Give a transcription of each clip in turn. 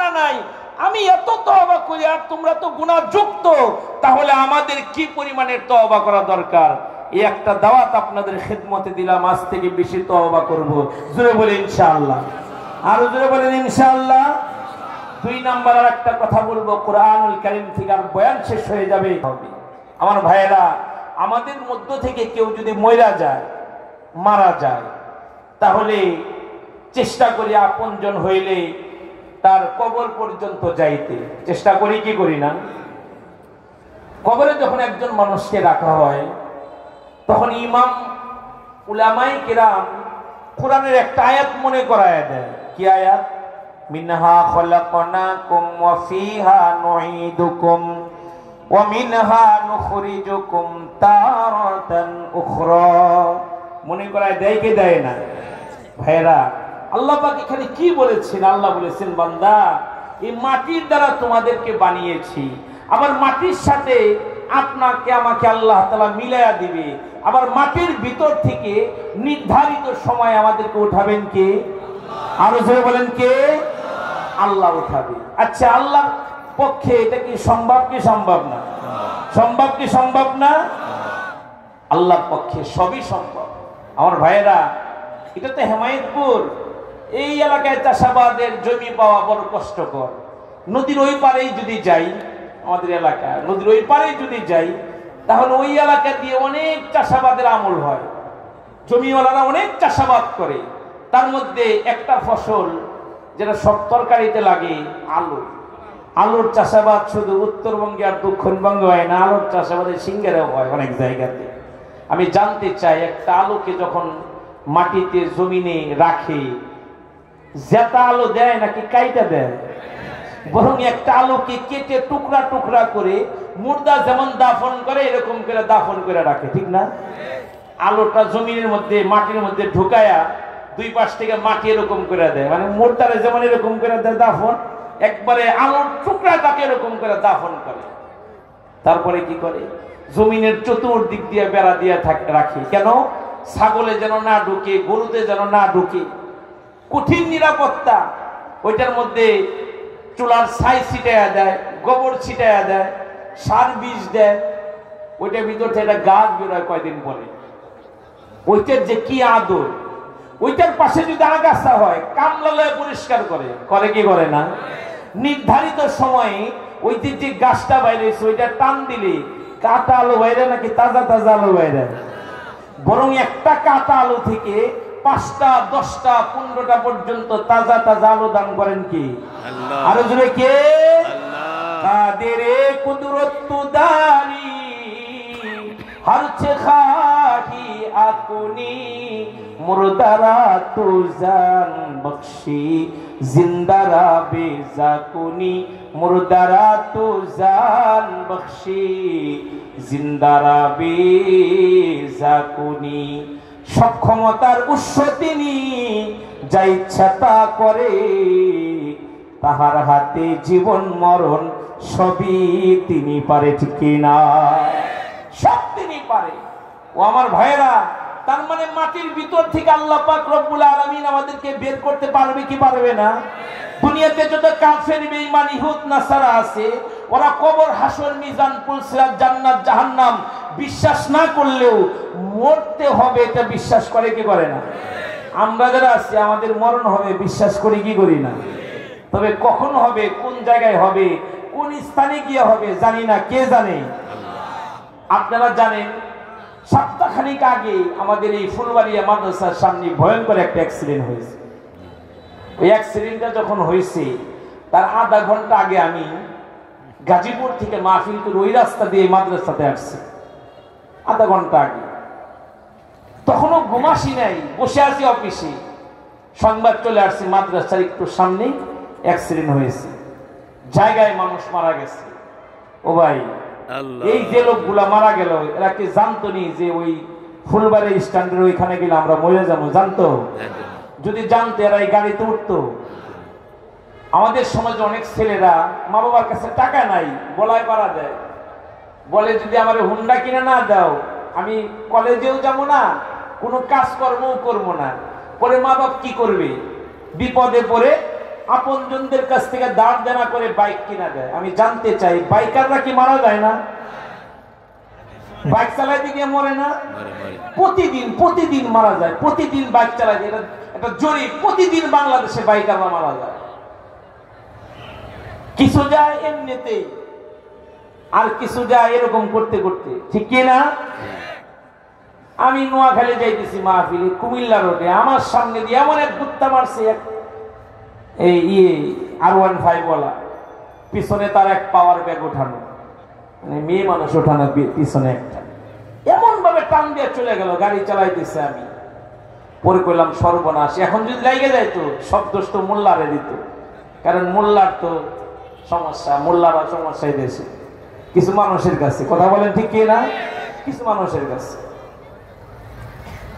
গুনাহ নাই, আমি এত তওবা করি আর তোমরা তো গুনাহযুক্ত, তাহলে আমাদের কি পরিমাণের তওবা করা দরকার। এই একটা দাওয়াত আপনাদের খিদমতে দিলাম, আজ থেকে বেশি তওবা করব। জোরে বলে ইনশাআল্লাহ, আর জোরে বলেন ইনশাআল্লাহ। 2 নাম্বার আর একটা কথা বলবো, কোরআনুল কারীম থেকে আর বয়ান শেষ হয়ে যাবে। আমার ভাইয়েরা, আমাদের মধ্য থেকে কেউ যদি মারা যায়, তাহলে চেষ্টা করি আপনজন হইলে তার কবর পর্যন্ত যাইতে চেষ্টা করি, কি করি না? কবরে যখন একজন মানুষকে রাখা হয়, তখন ইমাম উলামায়ে কেরাম কোরআনের একটা আয়াত মনে করায় দেয়। কি আয়াত? মিনহা খলাকনাকুম ওয়া ফিহা নুঈদুকুম ওয়া মিনহা নুখরিজুকুম তারাতান উখরা। মনে করায় দেয় কি দেয় না? ভাইরা, আল্লাহ পাক এখানে কি বলেছেন? আল্লাহ বলেছেন, বান্দা, এই মাটির দ্বারা তোমাদেরকে বানিয়েছি, আবার মাটির সাথে আপনাকে আমাকে আল্লাহ তাআলা মিলায়া দিবে, আবার মাটির ভিতর থেকে নির্ধারিত সময় আমাদেরকে উঠাবেন কে? আরো জোরে বলেন কে? আল্লাহ উঠাবে। আচ্ছা, আল্লাহর পক্ষে এটা কি সম্ভব কি সম্ভব না? সম্ভব কি সম্ভব না? আল্লাহর পক্ষে সবই সম্ভব। আমার ভাইয়েরা, এটা তো হেমায়েতপুর, এই এলাকায় চাষাবাদের জমি পাওয়া বড় কষ্টকর। নদীর ওই পারেই যদি যাই, আমাদের এলাকা নদীর ওই পারেই যদি যাই, তাহলে ওই এলাকা দিয়ে অনেক চাষাবাদের আমল হয়, জমিওয়ালারা অনেক চাষাবাদ করে। তার মধ্যে একটা ফসল যেটা সব তরকারিতে লাগে, আলু। আলুর চাষাবাদ শুধু উত্তরবঙ্গে আর দক্ষিণবঙ্গে হয় না, আলুর চাষাবাদের সিঙ্গারেও হয় অনেক জায়গাতে। আমি জানতে চাই, একটা আলুকে যখন মাটিতে জমিনে রাখে, জেতা আলু দেয় নাকি কাইটা দেয়? বরং একটা আলুকে কেটে টুকরা টুকরা করে মুর্দা যেমন দাফন করে এরকম করে দাফন করে রাখে, ঠিক না? আলুটা জমিনের মধ্যে মাটির মধ্যে ঢুকায়া 2 পাশ থেকে মাটি এরকম করে দেয়, মানে মুর্দারে যেমন এরকম করে দেয় দাফন, একবারে আলুর টুকরাটাকে এরকম করে দাফন করে। তারপরে কি করে? জমিনের চতুর্দিক দিয়ে বেড়া দিয়ে রাখে। কেন? ছাগলে যেন না ঢুকে, গরুতে যেন না ঢুকে, কঠিন নিরাপত্তা। ওইটার মধ্যে চুলার ছাই ছিটাইয়া দেয়, গোবর ছিটাইয়া দেয়, সার বীজ দেয়, ওইটার ভিতর থেকে একটা গাছ বেরোয় কয়দিন পরে। ওইটার যে কি আদর! ওইটার পাশে যদি আগাছা হয়, কামলালয়ে পরিষ্কার করে কি করে না? নির্ধারিত সময়ে ওইটির যে গাছটা বাইরে, ওইটা টান দিলে কাঁটা আলু বাইরে নাকি তাজা তাজা আলু বাইরে? বরং একটা কাঁটা আলু থেকে 5টা 10টা 15টা পর্যন্ত তাজা তাজা আলু দান করেন কি? আল্লাহ। আরো জোরে কে? আল্লাহ। কাদের কুদরত তুদারি হরছে খাহি আপনি, মুর্দারা তুজান বখশি জিন্দারা বেজাকুনি, মুর্দারা তুজান বখশি জিন্দারা বেজাকুনি। সক্ষমতার উৎস তিনি, যা ইচ্ছা তা করে, তাহার হাতে জীবন মরণ সবই তিনি পারে, ঠিক কিনা? সব তিনি পারে। ও আমার ভাইয়েরা, তার মানে মাটির ভিতর থেকে আল্লাহ পাক রব্বুল আলামিন আমাদেরকে বের করতে পারবে কি পারবে না? দুনিয়াতে যত কাফের বেঈমান ইহুদ নাসারা আছে, ওরা কবর, হাসর, মিজান, পুলসিরাত, জান্নাত, জাহান্নাম বিশ্বাস না করলেও মরতে হবে এটা বিশ্বাস করে কি করে না? আমরা যারা আছি, আমাদের মরণ হবে বিশ্বাস করি কি করি না? তবে কখন হবে, কোন জায়গায় হবে, কোন স্থানে গিয়ে হবে জানি না। কে জানে? আপনারা জানেন, সপ্তাহখানিক আগে আমাদের এই ফুলবাড়িয়া মাদ্রাসার সামনে ভয়ঙ্কর একটা অ্যাক্সিডেন্ট হয়েছে। ওই অ্যাক্সিডেন্টটা যখন হয়েছে, তার আধা ঘন্টা আগে আমি গাজীপুর থেকে মাহফিল করে ওই রাস্তা দিয়ে মাদ্রাসাতে আসছি, আধা ঘন্টা আগে। তখনও ঘুমাসি নাই, বসে আছি অফিসে, সংবাদ চলে আসছে মাদ্রাসার একটু সামনেই অ্যাক্সিডেন্ট হয়েছে, জায়গায় মানুষ মারা গেছে। ও ভাই, এই যে লোকগুলা মারা গেল, এরা কি জানতো নি যে ওই ফুলবাড়ি স্ট্যান্ডের ওইখানে গেলে আমরা মরে যাবো? জানতো? যদি জানতো এরা এই গাড়িতে উঠতো? আমাদের সমাজে অনেক ছেলেরা মা বাবার কাছে টাকা নাই, বলায় পারা দেয়, বলে যদি আমার হুন্ডা কিনে না দাও আমি কলেজেও যাবো না, কোনো কাজকর্মও করবো না। পরে মা বাপ কি করবে? বিপদে পড়ে আপনজনদের কাছ থেকে দাঁড় দেনা করে বাইক কিনা দেয়। আমি জানতে চাই, বাইকাররা কি মারা যায় না? বাইক চালাইতে গিয়ে মরে না? প্রতিদিন মারা যায়, প্রতিদিন বাইক চালায়। এটা একটা জরিপ, প্রতিদিন বাংলাদেশে বাইকাররা মারা যায়। কিছু যায় এমনিতেই, আর কিছু যায় এরকম করতে করতে, ঠিক কিনা? আমি নোয়াখালী যাইতেছি মাহফিলে, কুমিল্লা রোডে আমার সামনে দিয়ে এমন এক গুত্তা মারছে, R15 ওয়ালা, পিছনে তার এক পাওয়ার ব্যাগ ওঠানো, মানে মেয়ে মানুষ ওঠানো, পিছনে একটা এমন ভাবে টান দিয়ে চলে গেল। গাড়ি চালাইতেছে, আমি পরে কইলাম সর্বনাশ, এখন যদি লাগে যায় তো সব দোষ তো মোল্লারে দিত, কারণ মোল্লার তো সমস্যা, মোল্লারা সমস্যায় দেশে কিছু মানুষের কাছে, কথা বলেন ঠিক কি না? কিছু মানুষের কাছে।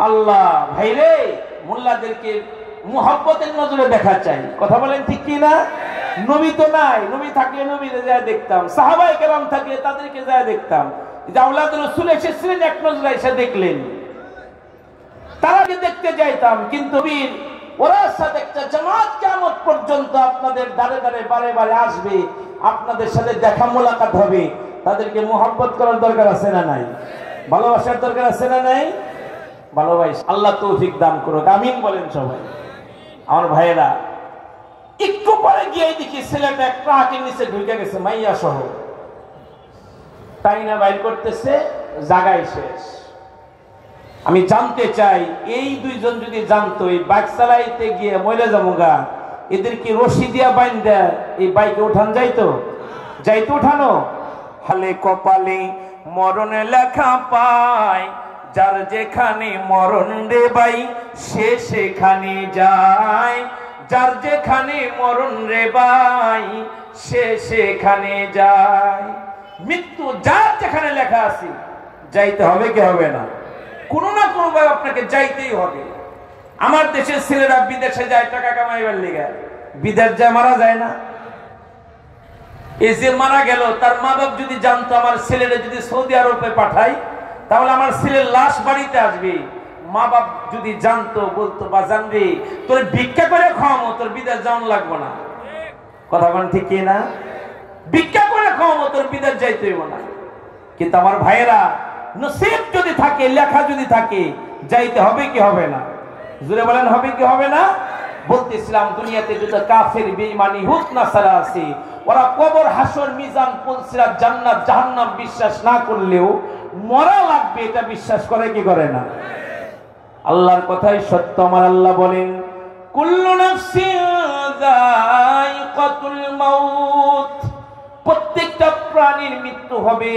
আল্লাহ ভাইরে, মোল্লাদেরকে মুহাব্বতের নজরে দেখা চাই, কথা বলেন ঠিক কি না? নবী তো নাই, নবী থাকলে নবীরে যায় দেখতাম, সাহাবায়ে কেরাম থাকলে তাদেরকে যায় দেখতাম। আওলাদ রাসূল এসেছিলেন, এক নজরে এসে দেখলেন, তারাকে দেখতে যাইতাম। কিন্তু ওরা সাথে একটা জামাত কিয়ামত পর্যন্ত আপনাদের দাঁড়ে দাঁড়ে বারে বারে আসবে, আপনাদের সাথে দেখা মোলাকাত হবে। তাদেরকে মুহাব্বত করার দরকার আছে না নাই? ভালোবাসার দরকার আছে না নাই? ভালোবাস। আল্লাহ তৌফিক দান করুক, আমিন বলেন সবাই। আমার ভাইয়েরা, একটু পরে গিয়ে দেখি ছেলেটা এক ট্রাকের নিচে ঢুকে গেছে, মাইয়া সহ টাইনা বাইর করতেছে, জায়গায় শেষ। আমি জানতে চাই, এই দুইজন যদি জানতো এই বাইক চালাইতে গিয়ে মরে যাবো গা, এদের কি রশি দিয়া বাইন্দা এই বাইকে উঠান যাইতো? উঠানো? হালে কপালে মরণ লেখা পায়, যার যেখানে মরণ রে ভাই সে সেখানে যায়, যার যেখানে মরণ রে ভাই সে সেখানে যায়। মৃত্যু যার যেখানে লেখা আছে যাইতে হবে কি হবে না? কোনো না কোনো ভাবে আপনাকে যাইতেই হবে। আমার দেশের ছেলেরা বিদেশে যায় টাকা কামাইবার লিগে, বিদেশ যায়, মারা যায় না? এই যে মারা গেল, তার মা বাপ যদি জানতো আমার ছেলেরা যদি সৌদি আরবে পাঠাই তাহলে আমার ছেলের লাশ বাড়িতে আসবে, মা বাপ যদি জানতো বলতো, বাজান রে তোর ভিক্ষা করে খাওয়াবো, তোর বিদেশ যাওয়ান লাগবো না, কথা বলেন ঠিক কি না? ভিক্ষা করে খাওয়াবো, তোর বিদেশ যাইতে হইব না। কিন্তু আমার ভাইয়েরা, নসিব যদি থাকে, লেখা যদি থাকে, যাইতে হবে কি হবে না? জুড়ে বলেন হবে কি হবে না? বলতেছিলাম, দুনিয়াতে যত কাফের বেঈমানি হুত নাসারা আছে, ওরা কবর, হাসর, মিজান, পুলসিরাত, জান্নাত, জাহান্নাম বিশ্বাস না করলেও মরা লাগবে এটা বিশ্বাস করে কি করে না? আল্লাহর কথাই সত্য। আমার আল্লাহ বলেন, কুল্লু নাফসিন যায়িকাতুল মাউত, প্রত্যেকটা প্রাণীর মৃত্যু হবে।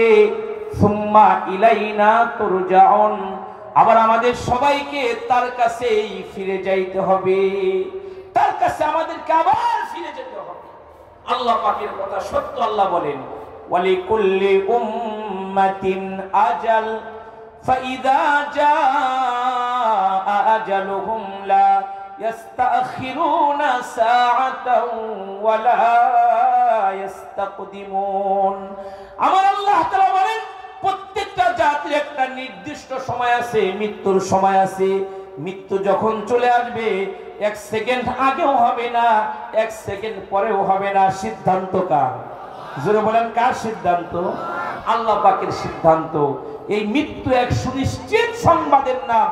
সুম্মা ইলাইনা তুরজাউন, আবার আমাদের সবাইকে তার কাছেই ফিরে যাইতে হবে, তার কাছে আমাদেরকে আবার ফিরে যেতে হবে। আল্লাহ পাকের কথা সত্য। আল্লাহ বলেন, ওয়ালিকুল্লি উম্মাতিন আজাল ফাইদা জাআ আজালুহুম লা ইস্তাখিরুনা সাআতাও ওয়া লা ইস্তাকদিমুন। আমার আল্লাহ তাআলা বলেন, প্রত্যেকটা জাতির একটা নির্দিষ্ট সময় আছে, মৃত্যুর সময় আছে। মৃত্যু যখন চলে আসবে, এক সেকেন্ড আগেও হবে না, এক সেকেন্ড পরেও হবে না। সিদ্ধান্ত কার? জোরে বলেন, কার সিদ্ধান্ত? আল্লাহ পাকের সিদ্ধান্ত। এই মৃত্যু এক সুনিশ্চিত সংবাদের নাম।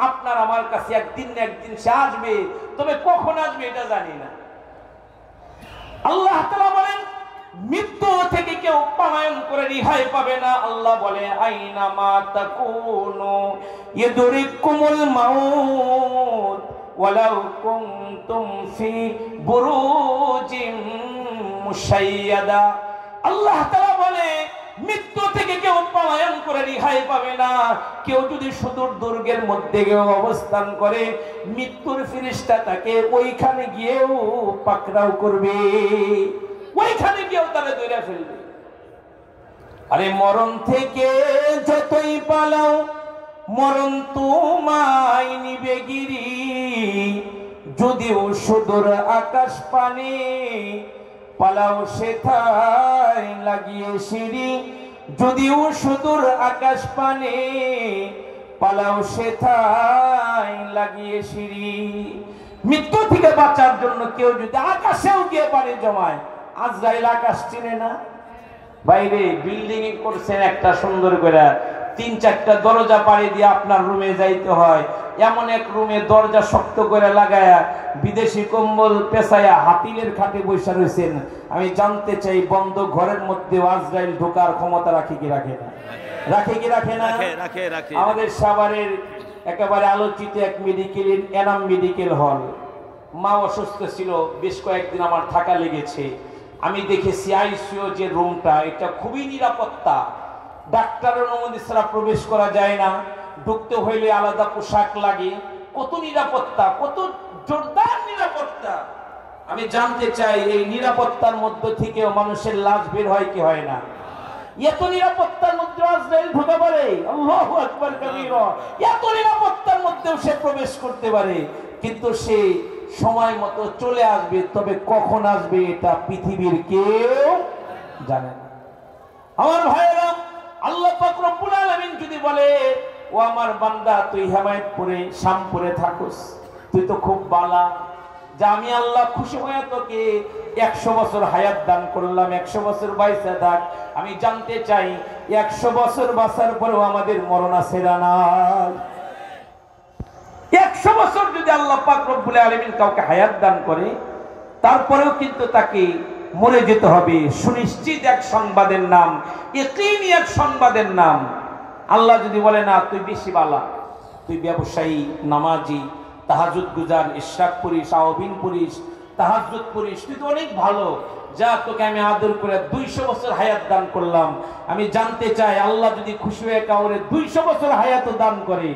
আপনার আমার কাছে একদিন না একদিন সে আসবে, তবে কখন আসবে এটা জানি না। আল্লাহ তাআলা বলেন, মৃত্যু থেকে কেউ পলায়ন করে রেহাই পাবে না। আল্লাহ বলে, আইনা মা তাকুনু ইদরিকুমুল মাউত ওয়ালাউ কুনতুম ফি বুরুজিম মুশাইয়াদা। আল্লাহ তাআলা বলে, মৃত্যু থেকে কেউ পলায়ন করে রেহাই পাবে না। কেউ যদি সুদূর দুর্গের মধ্যে গিয়ে অবস্থান করে, মৃত্যুর ফেরেশতা তাকে ওইখানে গিয়েও পাকড়াও করবে, ওইখানে গিয়েও তারা ধরে ফেলবে। আরে মরণ থেকে যতই পালাও, মরণ তোমায় নিবে গিরি। যদিও সুদূর আকাশ পানে, পালাও সেথায় লাগিয়ে সিঁড়ি। যদিও সুদূর আকাশ পানে, পালাও সেথায় লাগিয়ে সিঁড়ি। মৃত্যু থেকে বাঁচার জন্য কেউ যদি আকাশেও গিয়ে পানি জমায়, আজরাইল আকাশ চিনে না। বাইরে বিল্ডিং করছেন একটা সুন্দর করে, 3-4টা দরজা পাড়ি দিয়ে আপনার রুমে যাইতে হয়। এমন এক রুমে দরজা শক্ত করে লাগায়া বিদেশি কম্বল পেছায়া হাতিলের খাটে বসে রয়েছেন। আমি জানতে চাই, বন্ধ ঘরের মধ্যে আজরাইল ঢোকার ক্ষমতা রাখে কি রাখে না? রাখে কি রাখে না? আমাদের সাভারের একেবারে আলোচিত এক মেডিকেলের এনাম মেডিকেল হল, মা অসুস্থ ছিল, বেশ কয়েকদিন আমার থাকা লেগেছে। আমি দেখেছি আইসিইউ যে রুমটা, এটা খুবই নিরাপত্তা, ডাক্তারের অনুমতি ছাড়া প্রবেশ করা যায় না, ঢুকতে হইলে আলাদা পোশাক লাগে। কত নিরাপত্তা, কত জোরদার নিরাপত্তা। আমি জানতে চাই, এই নিরাপত্তার মধ্য থেকেও মানুষের লাশ বের হয় কি হয় না? এত নিরাপত্তার মধ্যে আজরাইল ঢুকে পারে, আল্লাহু আকবার কবীরা। এত নিরাপত্তার মধ্যেও সে প্রবেশ করতে পারে, কিন্তু সে সময় মতো চলে আসবে। তবে কখন আসবে এটা পৃথিবীর কেউ জানে না। আমার ভাইয়েরা, আল্লাহ পাক রব্বুল আলামিন যদি বলে, ও আমার বান্দা তুই হেমায়েতপুরে শামপুরে থাকস, তুই তো খুব বালা, যে আমি আল্লাহ খুশি হয়ে তোকে 100 বছর হায়াত দান করলাম, 100 বছর বাইসা থাক। আমি জানতে চাই 100 বছর বাঁচার পরেও আমাদের মরণ আছে না নাই? 100 বছর যদি আল্লাহ পাক রব্বুল আলামিন কাউকে হায়াত দান করে, তারপরেও কিন্তু তাকে মরে যেতে হবে। সুনিশ্চিত এক সংবাদের নাম, ইয়াকিনি এক সংবাদের নাম। আল্লাহ যদি বলে না তুই বেশি বালা, তুই ব্যবসায়ী, নামাজি, তাহাজ্জুদ গুজার, ইশরাক পড়িস, আওয়াবিন পড়িস, তাহাজ্জুদ পড়িস, তুই তো অনেক ভালো, যা তোকে আমি আদর করে 200 বছর হায়াত দান করলাম। আমি জানতে চাই, আল্লাহ যদি খুশি হয়ে কাউরে 200 বছর হায়াত দান করে,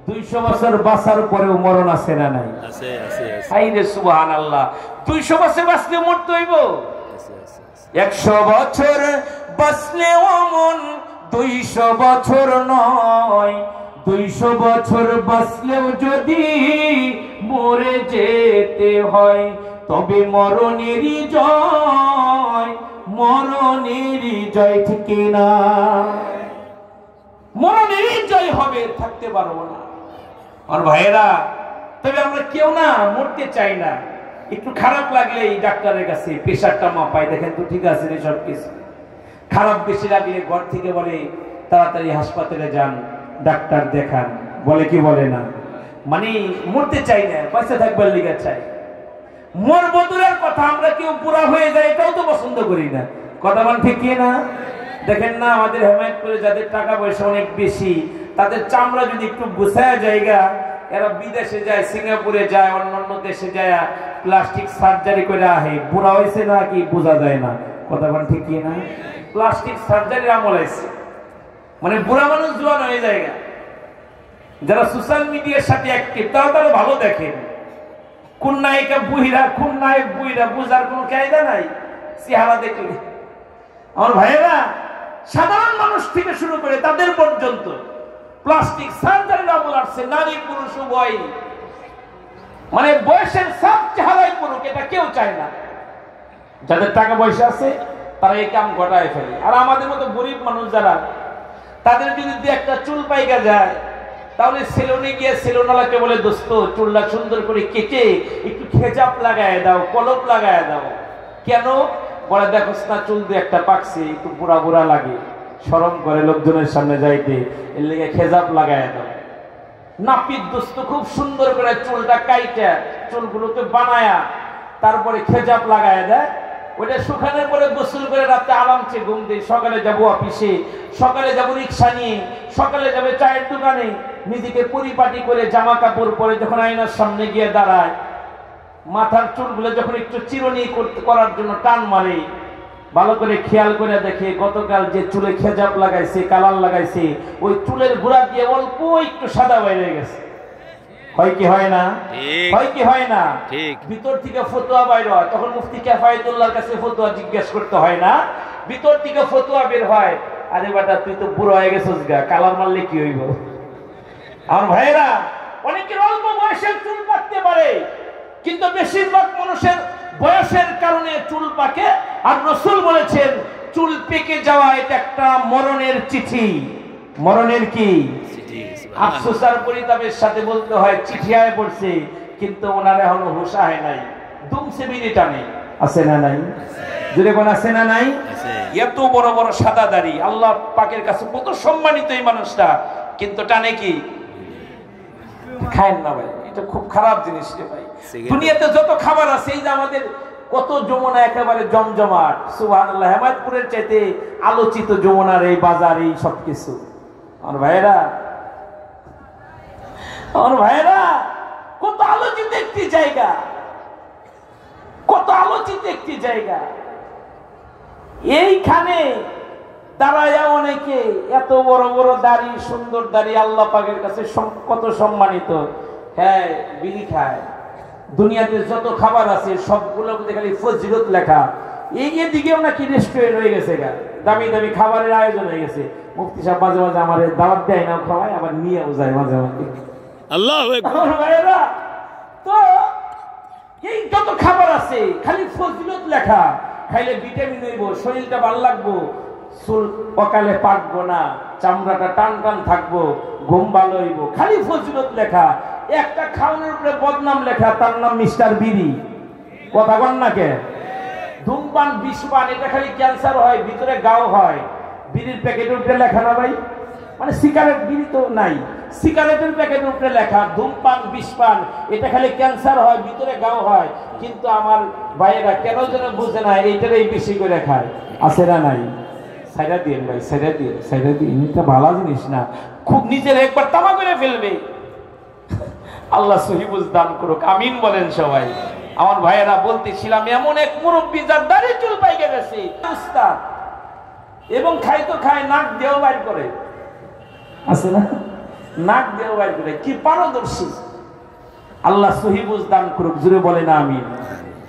200 বছর বাঁচার পরেও মরণ আছে না নাই? আছে, আছে, আছে। আইরে সুবহানাল্লাহ। 200 বছর বাঁচলে মরতে হইব? 100 বছর বাঁচলেও মন 200 বছর নয়। 200 বছর বাঁচলেও যদি মরে যেতে হয়, তবে মরণেরই জয়, মরণেরই জয়, ঠিক না? মরণেরই জয় হবে, থাকতে পারবো না। আর ভাইয়েরা, তবে আমরা কেউ না মরতে চাই না। একটু খারাপ লাগলেই ডাক্তারের কাছে প্রেশারটা মাপাই, দেখেন তো ঠিক আছে রে সব কিছু। খারাপ বেশি লাগলে ঘর থেকে বলে তাড়াতাড়ি হাসপাতালে যান, ডাক্তার দেখান, বলে কি বলে না? মানে মরতে চাই না, পয়সা থাকবার লিগে চাই। মরবো দূরের কথা, আমরা কেউ বুড়া হয়ে যায় এটাও তো পছন্দ করি না। কথা বল ঠিক কি না? দেখেন না, আমাদের হেমায়েতপুরে যাদের টাকা পয়সা অনেক বেশি, তাদের চামড়া যদি একটু গুছায় জায়গা, এরা বিদেশে যায়, সিঙ্গাপুরে যায়, অন্যান্য দেশে যায়, প্লাস্টিক সার্জারি করে আহে। বুড়া হয়েছে না কি বোঝা যায় না। কথা বল ঠিক কি না? প্লাস্টিক সার্জারির আমল আছে, মানে বুড়া মানুষ জোয়ান হয়ে যায়। যারা সোশ্যাল মিডিয়ার সাথে অ্যাক্টিভ, তারা ভালো দেখেন। কোন নায়িকা বুহিরা, কোন নায়ক বুহিরা, বোঝার কোনো কায়দা নাই চেহারা দেখলে। আমার ভাইয়েরা, সাধারণ মানুষ থেকে শুরু করে তাদের পর্যন্ত প্লাস্টিক সার্জারির আমল আসছে, নারী পুরুষ উভয়। মানে বয়সের সব চেহারাই পুরুষ, এটা কেউ চায় না। যাদের টাকা পয়সা আছে তারা এই কাম ঘটায় ফেলে। আর আমাদের মতো গরিব মানুষ যারা, তাদের যদি একটা চুল পাইকা যায়, তাহলে সেলুনে গিয়ে সেলুনওয়ালাকে বলে, দোস্ত চুলটা সুন্দর করে কেটে একটু খেজাপ লাগায় দাও, কলপ লাগায় দাও। কেন বলে, দেখোস না চুল দিয়ে একটা পাকছে, একটু বুড়া বুড়া লাগে, শরম করে লোকজনের সামনে যাইতে, এর লেগে খেজাপ লাগায় দাও। নাপিত দোস্ত খুব সুন্দর করে চুলটা কাইটা, চুলগুলোকে বানায়া তারপরে খেজাপ লাগায় দেয়। ওইটা শুকানোর পরে গোসল করে রাতে আরামসে ঘুম দেয়। সকালে যাবো অফিসে, সকালে যাবো রিক্সা নিয়ে, সকালে যাবে চায়ের দোকানে, নিজেকে পরিপাটি করে জামা কাপড় পরে যখন আয়নার সামনে গিয়ে দাঁড়ায়, মাথার চুলগুলো যখন একটু চিরুনি করার জন্য টান মারে, ভালো করে খেয়াল করে দেখে গতকাল যে চুলে খেজাব লাগাইছে, কালার লাগাইছে, ওই চুলের গোড়া দিয়ে অল্প একটু সাদা বাইরে গেছে। হয় কি হয় না? হয় কি হয় না? ভিতর থেকে ফতোয়া বাইর হয়, তখন মুফতি কিফায়াতুল্লাহর কাছে ফতোয়া জিজ্ঞেস করতে হয় না, ভিতর থেকে ফতোয়া বের হয়, আরে বেটা তুই তো বুড়ো হয়ে গেছিস গা, কালার মারলে কি হইব? আমার ভাইয়েরা, অনেকের অল্প বয়সের চুল পাকতে পারে, কিন্তু বেশিরভাগ মানুষের বয়সের কারণে চুল পাকে। আর রাসূল বলেছেন, চুল পেকে যাওয়া এটা একটা মরণের চিঠি। মরণের কি চিঠি? আফসোস আর পরিতাপের সাথে বলতে হয়, চিঠি আয় পড়ছে, কিন্তু ওনার এখনো হুঁশ আহে নাই, দুমছে বিড়ি টানে। আছে না নাই? যদি কোন আছে না নাই? এত বড় বড় সাদা দাড়ি, আল্লাহ পাকের কাছে কত সম্মানিত এই মানুষটা, কিন্তু টানে কি? খায়েন না ভাই, এটা খুব খারাপ জিনিস রে ভাই। দুনিয়াতে যত খাবার আছে, এই যে আমাদের কত যমুনা একেবারে জমজমাট, সুবহানাল্লাহ, হেমায়তপুরের চাইতে আলোচিত যমুনার এই বাজার, এই সবকিছু। আমার ভাইয়েরা, আমার ভাইয়েরা, কত আলোচিত একটি জায়গা, কত আলোচিত একটি জায়গা। এইখানে দাঁড়ায় অনেকে এত বড় বড় দাড়ি, সুন্দর দাড়ি, আল্লাহ পাকের কাছে কত সম্মানিত। হ্যাঁ, বিড়ি খায়। দুনিয়াতে যত খাবার আছে সবগুলোতে খালি ফজিলত লেখা। এই দিকেও নাকি রেস্টুরেন্ট হয়ে গেছে, দামি দামি খাবারের আয়োজন হয়ে গেছে। মুফতি সাহেব মাঝে মাঝে আমার দাওয়াত দেয় না, খাওয়ায়, আবার নিয়েও যায় মাঝে মাঝে। আল্লাহু আকবার। ভাইয়েরা, তো এই যত খাবার আছে খালি ফজিলত লেখা। খাইলে ভিটামিন হইব, শরীরটা ভালো লাগবো, চুল অকালে পাকবো না, চামড়াটা টান টান থাকবো, ঘুম ভালো হইব, খালি ফজিলত লেখা। একটা খাওয়ানোর উপরে বদনাম লেখা, তার নাম মিস্টার বিড়ি। কথা বল না কে? ধূমপান, বিষপান, এটা খালি ক্যান্সার হয়, ভিতরে গাও হয়। বিড়ির প্যাকেটের উপরে লেখা না ভাই, মানে সিগারেট, বিড়ি তো নাই, সিগারেটের প্যাকেটের উপরে লেখা ধূমপান, বিষপান, এটা খালি ক্যান্সার হয়, ভিতরে গাও হয়। কিন্তু আমার ভাইয়েরা কেন যেন বুঝে না, এইটারই বেশি করে খায়। আছে না নাই? সাইডা দিয়ে ভাই, সাইডা দিয়ে, সাইডা দিয়ে, এটা ভালো জিনিস না। খুব নিজের একবার তামা করে ফেলবে। আল্লাহ সহিবুজ দান করুক, আমিন বলেন সবাই। আমার ভাইয়েরা, বলতেছিলাম, এমন এক মুরব্বী যার দাড়ি চুল পাইকে গেছে, উস্তাদ, এবং খাই তো খায়, নাক দেও বাইর করে। আছে না? নাক দেও বাইর করে, কি পারদর্শী। আল্লাহ সহিবুজ দান করুক, জুড়ে বলে না আমিন।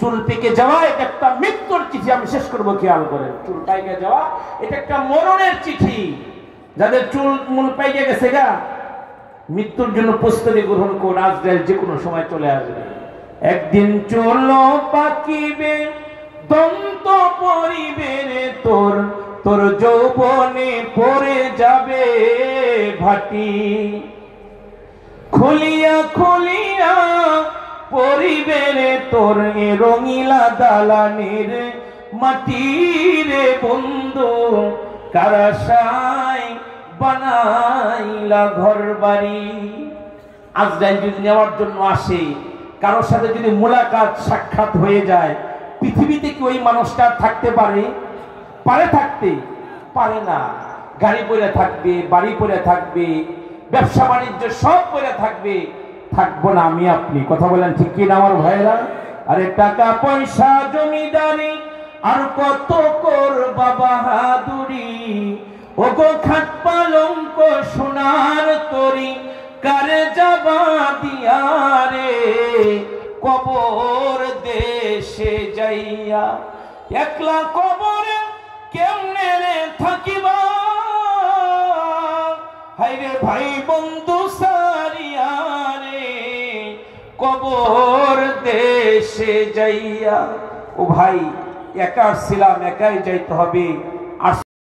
চুল পেকে যাওয়া এটা একটা মৃত্যুর চিঠি, আমি শেষ করবো, খেয়াল করে। চুল পাইকে যাওয়া এটা একটা মরণের চিঠি। যাদের চুল মূল পাইকে গেছে গা, মৃত্যুর জন্য প্রস্তুতি গ্রহণ করুন, আজরাইল যে কোনো সময় চলে আসবে। একদিন চলো পাকিবে, দন্ত পরিবে রে তোর, তোর যৌবনে পড়ে যাবে ভাটি। খুলিয়া খুলিয়া পরিবে রে তোর এ রঙিলা দালানের মাটি রে বন্ধু, কারাশাই বানাইলা ঘর বাড়ি। আজরাইল যদি নেওয়ার জন্য আসে, কারোর সাথে যদি মুলাকাত, সাক্ষাৎ হয়ে যায়, পৃথিবীতে কি ওই মানুষটা থাকতে পারে? পারে থাকতে? পারে না। গাড়ি পড়ে থাকবে, বাড়ি পড়ে থাকবে, ব্যবসা বাণিজ্য সব পড়ে থাকবে, থাকবো না আমি আপনি। কথা বলেন ঠিক কি না আমার ভাইয়েরা? আরে টাকা পয়সা জমিদারি আর কত করবা বাহাদুরি, ওগো খাট পালঙ্ক সোনার তরি, কারে যাবা দিয়া রে কবর দেশে যাইয়া। একলা কবরে কেমনে রে থাকিবা, হাইরে ভাই বন্ধু সারিয়া রে কবর দেশে যাইয়া। ও ভাই, একা ছিলাম, একাই যাইতে হবে।